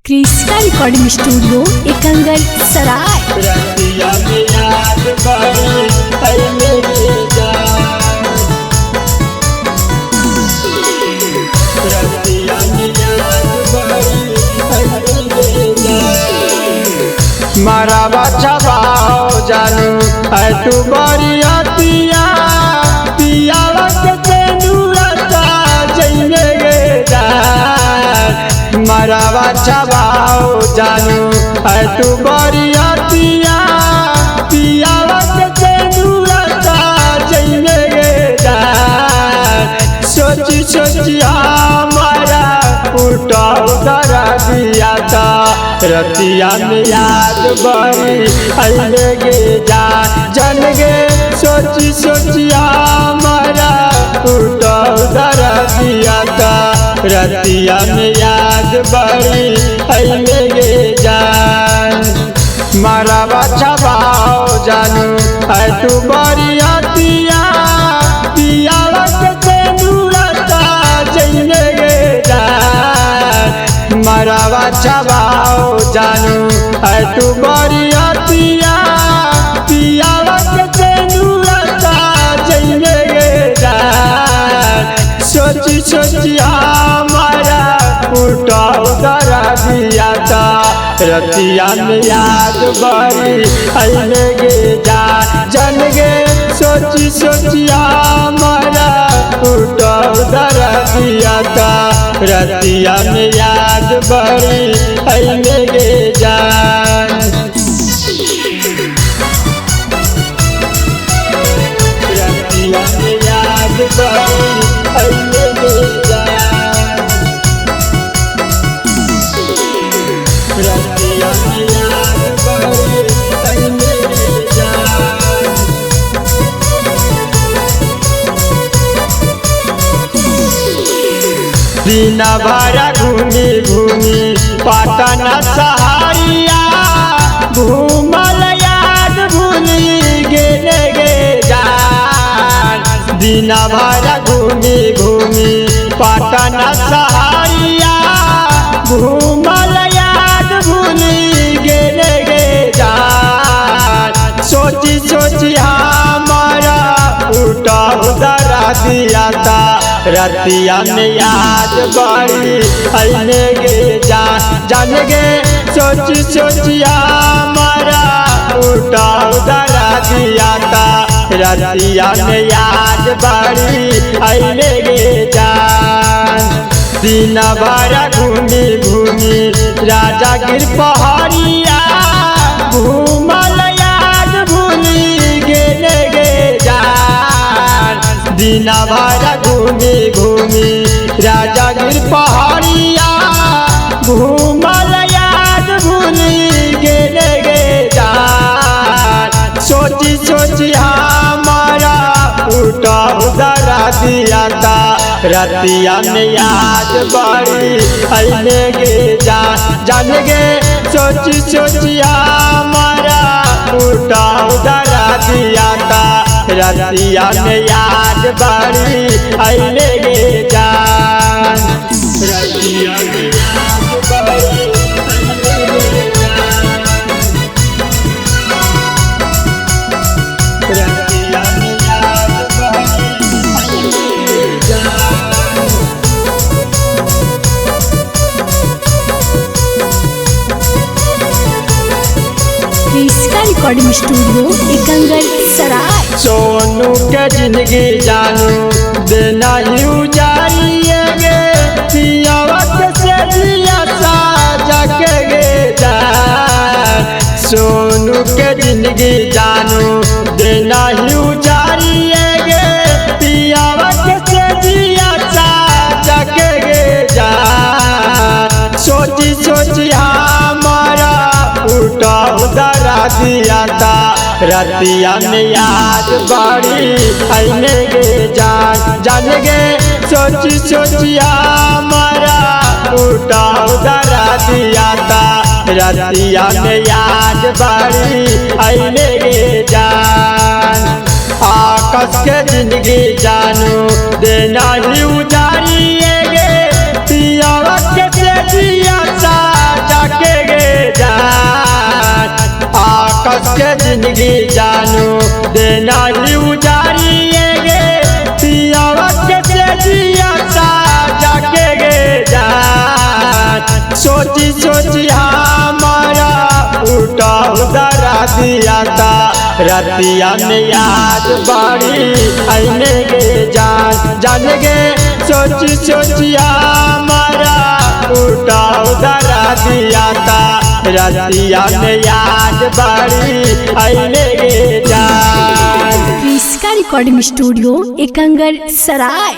Krishna recording studio Ekangar सराय। रतिया में याद बड़ी आई मेरी जान, रतिया में याद बड़ी आई मेरी जान। मारा बच्चा बाओ जानू है तू बड़ी अतिया, पिया वक्त नूरता जइने गे जान। मारा बच्चा बाओ जानू है तू बड़ी अतिया, पिया वक्त नूरता जइने गे जान। सोची सोची हमारा उल्टा उधर दिया था, रतिया में याद बड़ी आई गे जान जन गे। सोची सोची हमारा उल्टा उधर दिया था, रतिया में याद बड़ी आई गे जान। मारा बच्चा बाओ जानू है तू बड़ी अतिया, पिया वक्त नूरता जइने गे जान। मारा बच्चा बाओ जानू है तू बड़ी अतिया, पिया वक्त नूरता जइने गे जान। सोची सोची हमारा उल्टा उधर दिया था, रतिया में याद बड़ी आई गे जान जन गे। सोची सोची हमारा उल्टा उधर दिया था, रतिया में याद बड़ी आई गे जान। रतिया में याद बड़ी आई गे जान, रतिया में याद बड़ी आई गे जान। दिन भर घूमी घूमी पटना सहारिया, घूमल याद भूली गेले गे जान। दिन भर घूमी घूमी पटना सहारिया, घूमल याद भूली गेले गे जान। सोची सोची हमारा उल्टा उधर दिया था, रतिया में याद बड़ी आई गे जान जान गे। सोची सोची हमारा उल्टा उधर दिया था, रतिया में याद बड़ी आई गे जान। दिन भर घूमी घूमी राजागिर पहाड़िया, घूमल याद भूली गेले गे जान। दिन भर घूमी घूमी राजागिर पहाड़िया, घूमल याद भूली गेले गे जान। सोची सोची हमारा उल्टा उधर दिया था, रतिया में याद बड़ी आई गे जान जान गे। सोची सोची हमारा उल्टा उधर दिया था, रतिया में याद बड़ी आई गे जान। रतिया में याद बड़ी आई गे जान, रतिया में याद बड़ी आई गे जान। कृष्णा रिकॉर्डिंग स्टूडियो एकंगर सराय। सोनू के जिंदगी जानू देना ही उजारिए गे, पिया वक्त से दिया साजा के गे जान। सोनू के जिंदगी जानू देना ही उजारिए गे, पिया वक्त से दिया साजा के गे जान। सोची सोची हमारा उल्टा उधर दिया था, रतिया में याद बड़ी आई गे जान जान गे। सोची सोची हमारा उल्टा उधर दिया था, रतिया में याद बड़ी आई गे जान। आकाश के जिंदगी जानू देना ही उजारिए गे, पिया वक्त से दिया साजा कस के जिंदगी जानू देना ही उजारिएगे पियावा के जिया जाके गे जान सोची सोची हमारा उठा उधरा दिया था रतिया में याद बाड़ी आईने गे जान गे सोची सोची हमारा उठा उधरा दिया था रतिया में याद बाड़ी आईने गे जान। इसका रिकॉर्डिंग स्टूडियो एकंगर सराय।